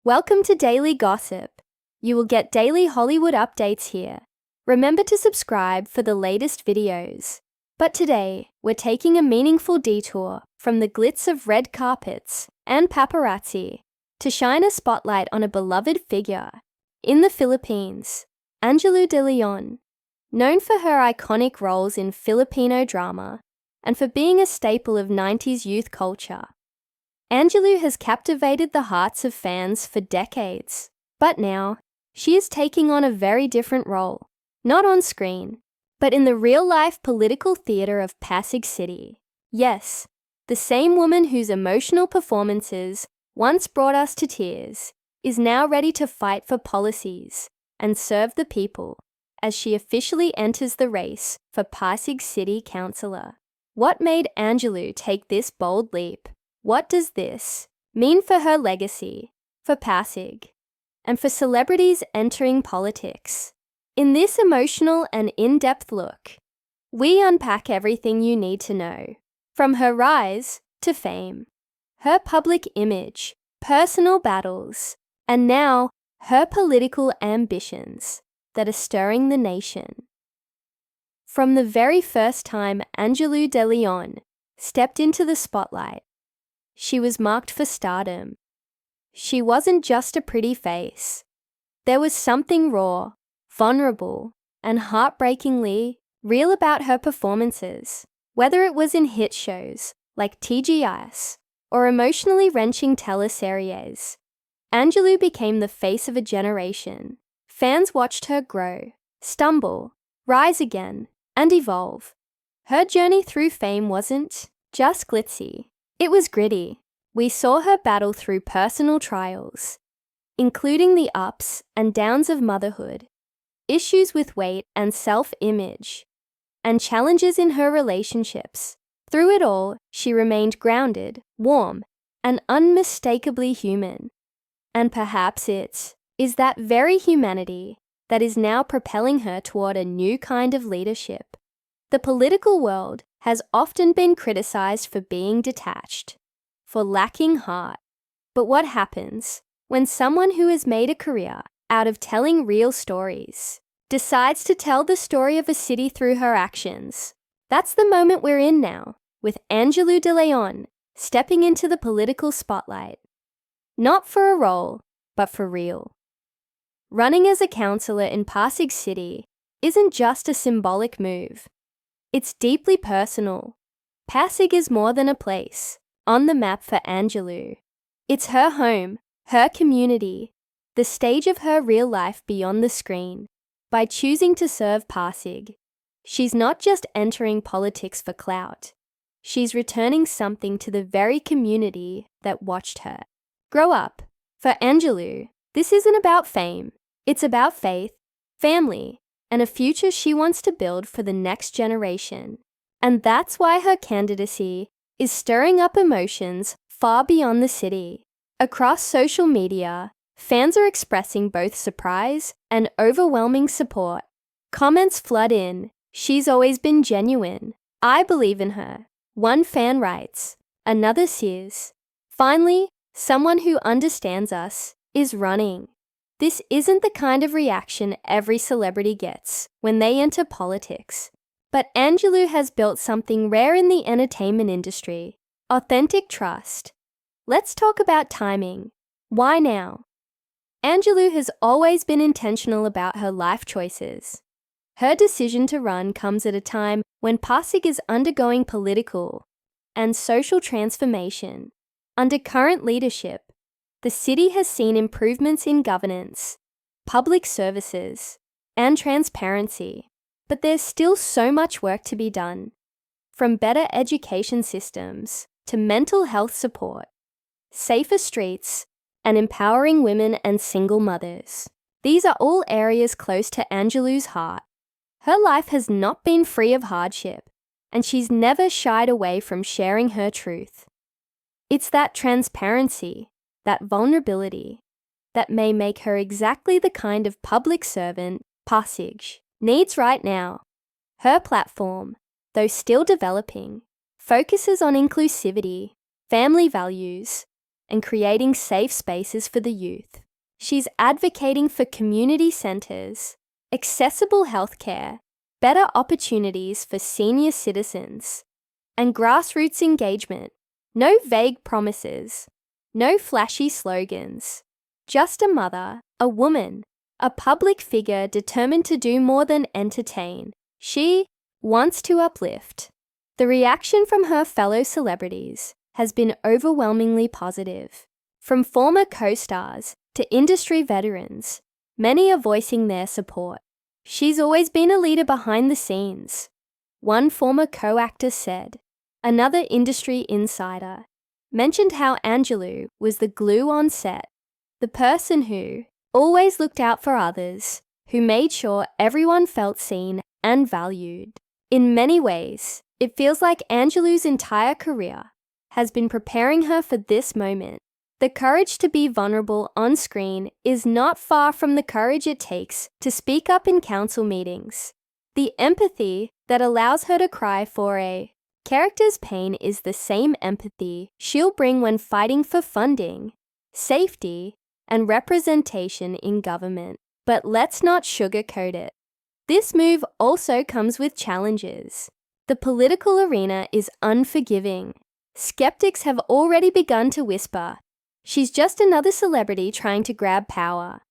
Welcome to Daily Gossip. You will get daily Hollywood updates here. Remember to subscribe for the latest videos. But today, we're taking a meaningful detour from the glitz of red carpets and paparazzi to shine a spotlight on a beloved figure in the Philippines, Angelu de Leon. Known for her iconic roles in Filipino drama and for being a staple of 90s youth culture, Angelu has captivated the hearts of fans for decades. But now, she is taking on a very different role, not on screen, but in the real-life political theater of Pasig City. Yes, the same woman whose emotional performances once brought us to tears is now ready to fight for policies and serve the people as she officially enters the race for Pasig City councilor. What made Angelu take this bold leap? What does this mean for her legacy, for Pasig, and for celebrities entering politics? In this emotional and in-depth look, we unpack everything you need to know, from her rise to fame, her public image, personal battles, and now her political ambitions that are stirring the nation. From the very first time Angelu de Leon stepped into the spotlight, she was marked for stardom. She wasn't just a pretty face. There was something raw, vulnerable, and heartbreakingly real about her performances. Whether it was in hit shows like TGI's or emotionally wrenching teleseries, Angelu became the face of a generation. Fans watched her grow, stumble, rise again, and evolve. Her journey through fame wasn't just glitzy. It was gritty. We saw her battle through personal trials, including the ups and downs of motherhood, issues with weight and self-image, and challenges in her relationships. Through it all, she remained grounded, warm, and unmistakably human. And perhaps it is that very humanity that is now propelling her toward a new kind of leadership. The political world has often been criticized for being detached, for lacking heart. But what happens when someone who has made a career out of telling real stories decides to tell the story of a city through her actions? That's the moment we're in now, with Angelu de Leon stepping into the political spotlight. Not for a role, but for real. Running as a councillor in Pasig City isn't just a symbolic move. It's deeply personal. Pasig is more than a place on the map for Angelu. It's her home, her community, the stage of her real life beyond the screen. By choosing to serve Pasig, she's not just entering politics for clout. She's returning something to the very community that watched her grow up. For Angelu, this isn't about fame. It's about faith, family, and a future she wants to build for the next generation. And that's why her candidacy is stirring up emotions far beyond the city. Across social media, fans are expressing both surprise and overwhelming support. Comments flood in. She's always been genuine. I believe in her. One fan writes. Another says, finally, someone who understands us is running. This isn't the kind of reaction every celebrity gets when they enter politics. But Angelu has built something rare in the entertainment industry: authentic trust. Let's talk about timing. Why now? Angelu has always been intentional about her life choices. Her decision to run comes at a time when Pasig is undergoing political and social transformation. Under current leadership, the city has seen improvements in governance, public services, and transparency. But there's still so much work to be done. From better education systems to mental health support, safer streets, and empowering women and single mothers. These are all areas close to Angelu's heart. Her life has not been free of hardship, and she's never shied away from sharing her truth. It's that transparency, that vulnerability, that may make her exactly the kind of public servant Pasig needs right now. Her platform, though still developing, focuses on inclusivity, family values, and creating safe spaces for the youth. She's advocating for community centres, accessible healthcare, better opportunities for senior citizens, and grassroots engagement. No vague promises, no flashy slogans. Just a mother, a woman, a public figure determined to do more than entertain. She wants to uplift. The reaction from her fellow celebrities has been overwhelmingly positive. From former co-stars to industry veterans, many are voicing their support. She's always been a leader behind the scenes, one former co-actor said. Another industry insider mentioned how Angelu was the glue on set, the person who always looked out for others, who made sure everyone felt seen and valued. In many ways, it feels like Angelu's entire career has been preparing her for this moment. The courage to be vulnerable on screen is not far from the courage it takes to speak up in council meetings. The empathy that allows her to cry for a character's pain is the same empathy she'll bring when fighting for funding, safety, and representation in government. But let's not sugarcoat it. This move also comes with challenges. The political arena is unforgiving. Skeptics have already begun to whisper, she's just another celebrity trying to grab power.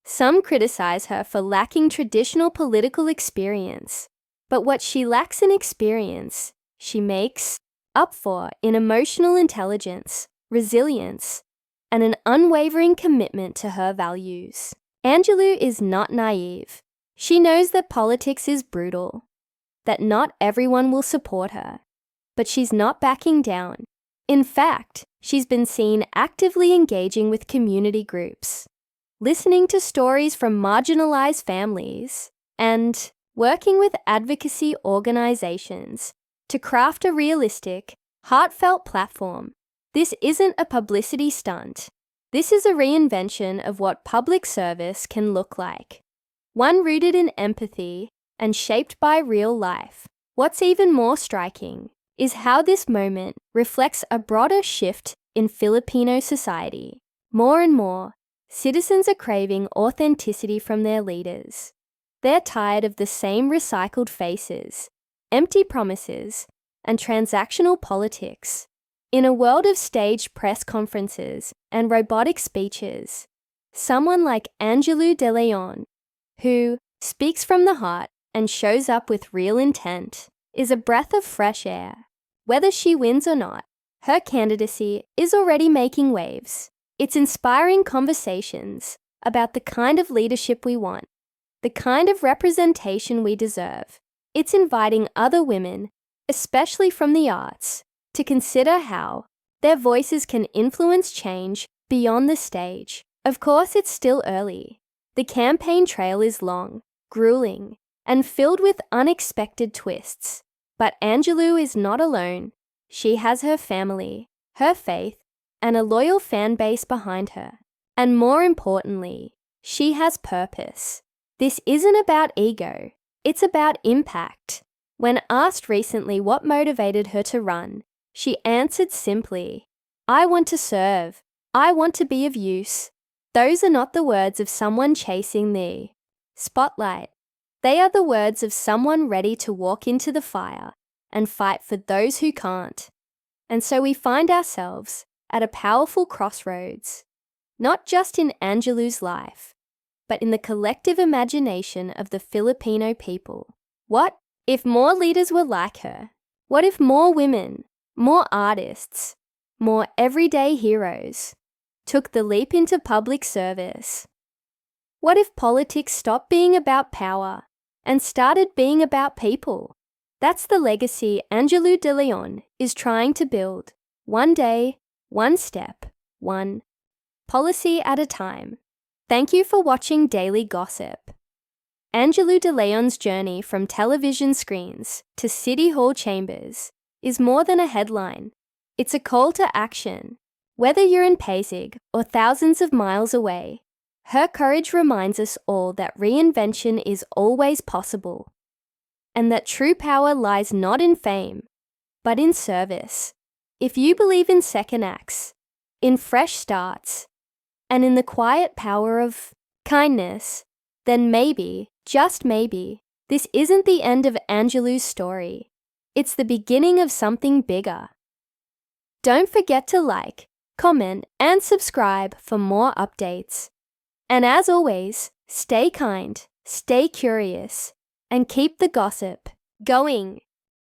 Some criticize her for lacking traditional political experience, but what she lacks in experience, she makes up for in emotional intelligence, resilience, and an unwavering commitment to her values. Angelu is not naive. She knows that politics is brutal, that not everyone will support her, but she's not backing down. In fact, she's been seen actively engaging with community groups, listening to stories from marginalized families, and working with advocacy organizations to craft a realistic, heartfelt platform. This isn't a publicity stunt. This is a reinvention of what public service can look like. One rooted in empathy and shaped by real life. What's even more striking is how this moment reflects a broader shift in Filipino society. More and more, citizens are craving authenticity from their leaders. They're tired of the same recycled faces, empty promises, and transactional politics. In a world of staged press conferences and robotic speeches, someone like Angelu de Leon, who speaks from the heart and shows up with real intent, is a breath of fresh air. Whether she wins or not, her candidacy is already making waves. It's inspiring conversations about the kind of leadership we want, the kind of representation we deserve. It's inviting other women, especially from the arts, to consider how their voices can influence change beyond the stage. Of course, it's still early. The campaign trail is long, grueling, and filled with unexpected twists. But Angelu is not alone. She has her family, her faith, and a loyal fan base behind her. And more importantly, she has purpose. This isn't about ego, it's about impact. When asked recently what motivated her to run, she answered simply, "I want to serve. I want to be of use." Those are not the words of someone chasing the spotlight. They are the words of someone ready to walk into the fire and fight for those who can't. And so we find ourselves at a powerful crossroads, not just in Angelu's life, but in the collective imagination of the Filipino people. What if more leaders were like her? What if more women, more artists, more everyday heroes took the leap into public service? What if politics stopped being about power and started being about people? That's the legacy Angelu de Leon is trying to build, one day, one step, one policy at a time. Thank you for watching Daily Gossip. Angelu de Leon's journey from television screens to City Hall chambers is more than a headline. It's a call to action. Whether you're in Pasig or thousands of miles away, her courage reminds us all that reinvention is always possible, and that true power lies not in fame, but in service. If you believe in second acts, in fresh starts, and in the quiet power of kindness, then maybe, just maybe, this isn't the end of Angelu's story. It's the beginning of something bigger. Don't forget to like, comment, and subscribe for more updates. And as always, stay kind, stay curious, and keep the gossip going.